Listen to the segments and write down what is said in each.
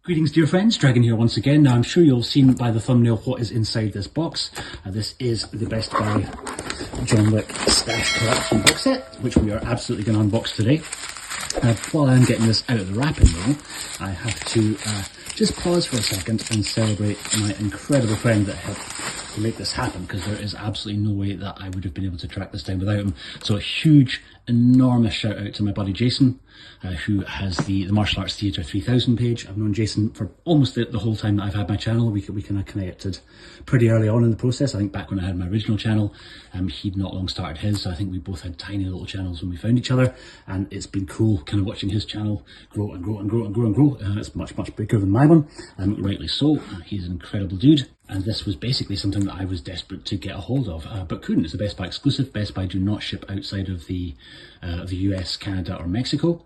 Greetings dear friends, Dragon here once again. Now I'm sure you'll have seen by the thumbnail what is inside this box. This is the Best Buy John Wick Stash Collection box set, which we are absolutely going to unbox today. While I'm getting this out of the wrapping though, I have to just pause for a second and celebrate my incredible friend that helped to make this happen, because there is absolutely no way that I would have been able to track this down without him. So a huge, enormous shout out to my buddy Jason, who has the Martial Arts Theatre 3000 page. I've known Jason for almost the whole time that I've had my channel. We kind of connected pretty early on in the process. I think back when I had my original channel, he'd not long started his, so I think we both had tiny little channels when we found each other, and it's been cool kind of watching his channel grow and grow and grow and grow and grow. It's much bigger than my one, rightly so. He's an incredible dude, and this was basically something that I was desperate to get a hold of, but couldn't. It's a Best Buy exclusive. Best Buy do not ship outside of the US, Canada or Mexico.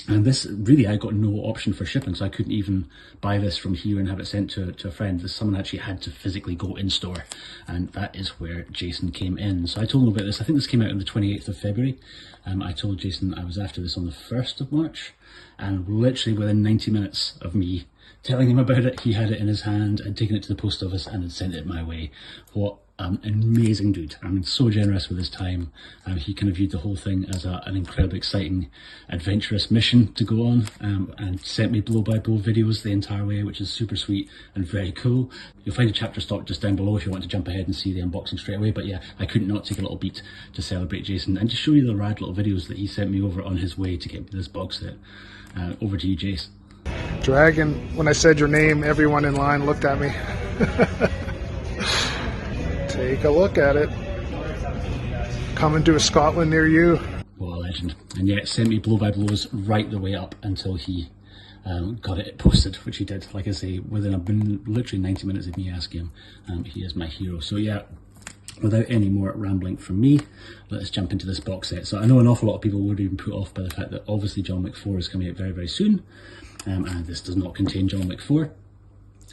And this, really, I got no option for shipping, so I couldn't even buy this from here and have it sent to a friend. Someone actually had to physically go in store, and that is where Jason came in. So I told him about this. I think this came out on the 28th of February. I told Jason I was after this on the 1st of March, and literally within 90 minutes of me telling him about it, he had it in his hand and taken it to the post office and had sent it my way. What an amazing dude. I mean, so generous with his time. He kind of viewed the whole thing as an incredibly exciting, adventurous mission to go on, and sent me blow-by-blow videos the entire way, which is super sweet and very cool. You'll find a chapter stock just down below if you want to jump ahead and see the unboxing straight away. But yeah, I could not take a little beat to celebrate Jason and to show you the rad little videos that he sent me over on his way to get me this box set. Over to you, Jace. Dragon, when I said your name, everyone in line looked at me. Take a look at it. Coming to a Scotland near you. What a legend. And yet sent me blow-by-blows right the way up until he got it posted, which he did, like I say, within literally 90 minutes of me asking him. He is my hero. So yeah, without any more rambling from me, let's jump into this box set. So I know an awful lot of people would have been put off by the fact that obviously John Wick 4 is coming out very, very soon, and this does not contain John Wick 4.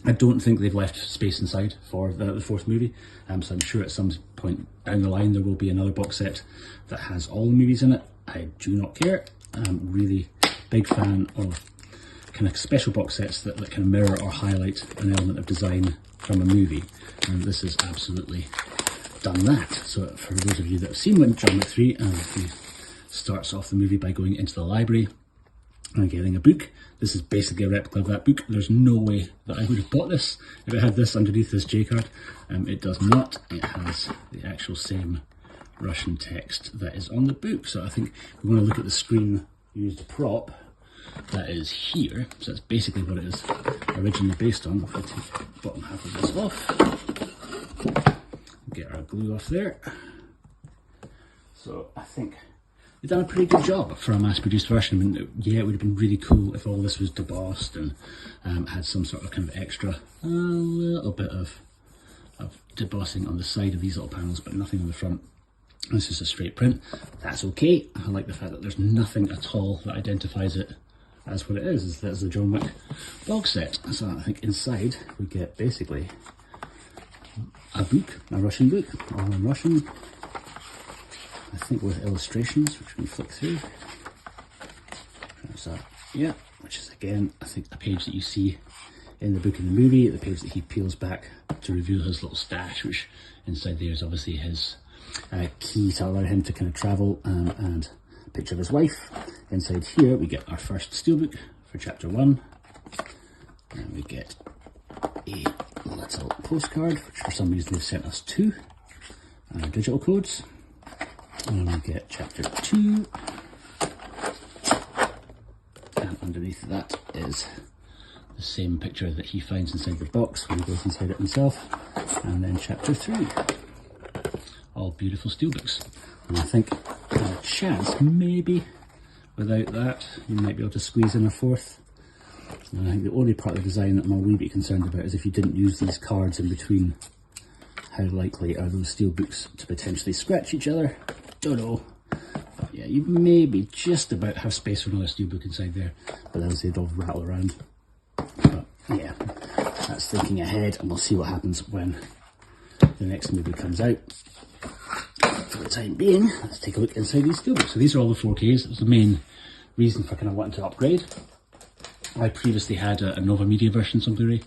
I don't think they've left space inside for the fourth movie, so I'm sure at some point down the line there will be another box set that has all the movies in it. I do not care. I'm really big fan of kind of special box sets that kind of mirror or highlight an element of design from a movie, and this has absolutely done that. So for those of you that have seen John Wick 3, he starts off the movie by going into the library and getting a book. This is basically a replica of that book. There's no way that I would have bought this if it had this underneath this J card. It does not. It has the actual same Russian text that is on the book. So I think we want to look at the screen used prop that is here. So that's basically what it is originally based on. If I take the bottom half of this off, get our glue off there. So I think they've done a pretty good job for a mass-produced version. I mean, yeah, it would have been really cool if all this was debossed and had some sort of kind of extra, a little bit of debossing on the side of these little panels, but nothing on the front. This is a straight print. That's okay. I like the fact that there's nothing at all that identifies it as what it is. That's the John Wick box set. So I think inside we get basically a book, a Russian book, all in Russian. I think with illustrations, which we can flick through. So, yeah, which is again, I think a page that you see in the book in the movie, the page that he peels back to reveal his little stash, which inside there is obviously his key to allow him to kind of travel, and a picture of his wife. Inside here we get our first Steelbook for chapter 1, and we get a little postcard, which for some reason they've sent us 2 digital codes. And we get chapter 2, and underneath that is the same picture that he finds inside the box when he goes inside it himself, and then chapter 3, all beautiful steelbooks. And I think a chance, maybe without that, you might be able to squeeze in a 4th. And I think the only part of the design that I'm a wee bit concerned about is if you didn't use these cards in between, how likely are those steelbooks to potentially scratch each other? Don't know. But yeah, you maybe just about have space for another steelbook inside there, but as they'd all rattle around. But yeah, that's thinking ahead, and we'll see what happens when the next movie comes out. For the time being, let's take a look inside these steelbooks. So these are all the 4Ks. That was the main reason for kind of wanting to upgrade. I previously had a Nova Media version on Blu-ray,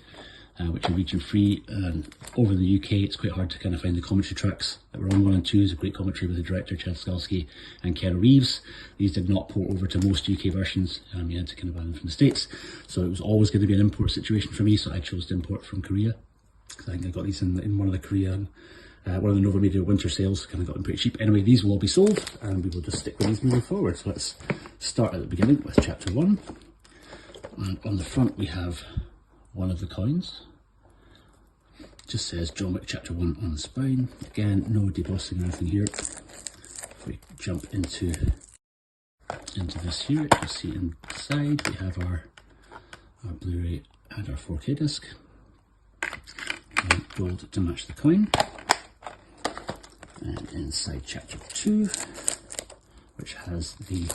which are region free, and over in the UK it's quite hard to kind of find the commentary tracks that were on 1 and 2. Is a great commentary with the director Chad Stahelski and Keanu Reeves. These did not port over to most UK versions, you had to kind of buy them from the States, so it was always going to be an import situation for me, so I chose to import from Korea. I think I got these in one of the Korean, one of the Nova Media winter sales, kind of got them pretty cheap. Anyway, these will all be sold and we will just stick with these moving forward. So let's start at the beginning with chapter 1. And on the front we have one of the coins. Just says John Wick chapter 1 on the spine. Again, no debossing or anything here. If we jump into this here, you see inside we have our Blu-ray and our 4K disc. And gold to match the coin. And inside chapter 2, which has the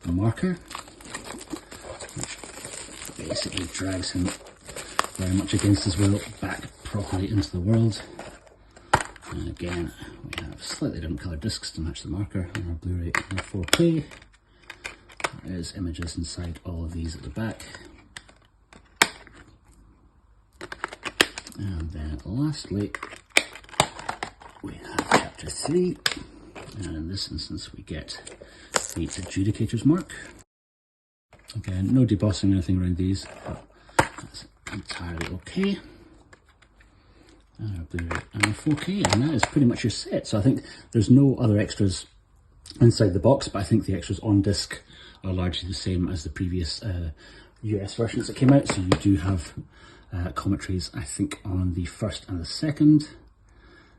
marker, which basically drags him very much against his will back properly into the world. And again, we have slightly different coloured discs to match the marker on our Blu-ray and our 4K. There is images inside all of these at the back. And then lastly, we have chapter 3, and in this instance we get the adjudicator's mark. Again, no debossing or anything around these, but that's entirely okay. And our Blu-ray and our 4K, and that is pretty much your set. So I think there's no other extras inside the box, but I think the extras on disc are largely the same as the previous US versions that came out. So you do have commentaries, I think, on the first and the second,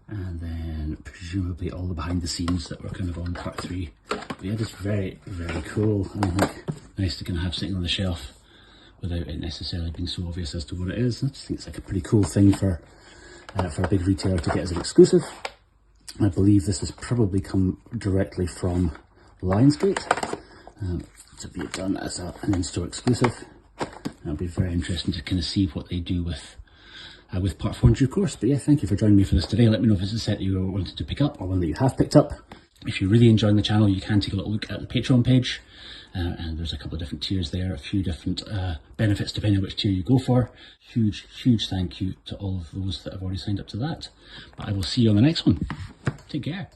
and then presumably all the behind the scenes that were kind of on part 3. But yeah, just very, very cool, and I think nice to kind of have sitting on the shelf without it necessarily being so obvious as to what it is. I just think it's like a pretty cool thing for a big retailer to get as an exclusive. I believe this has probably come directly from Lionsgate to be done as an in-store exclusive. It'll be very interesting to kind of see what they do with part 4 in due course. But yeah, thank you for joining me for this today. Let me know if it's a set that you wanted to pick up or one that you have picked up. If you're really enjoying the channel, you can take a little look at the Patreon page, and there's a couple of different tiers there, a few different benefits depending on which tier you go for. Huge thank you to all of those that have already signed up to that. But I will see you on the next one. Take care.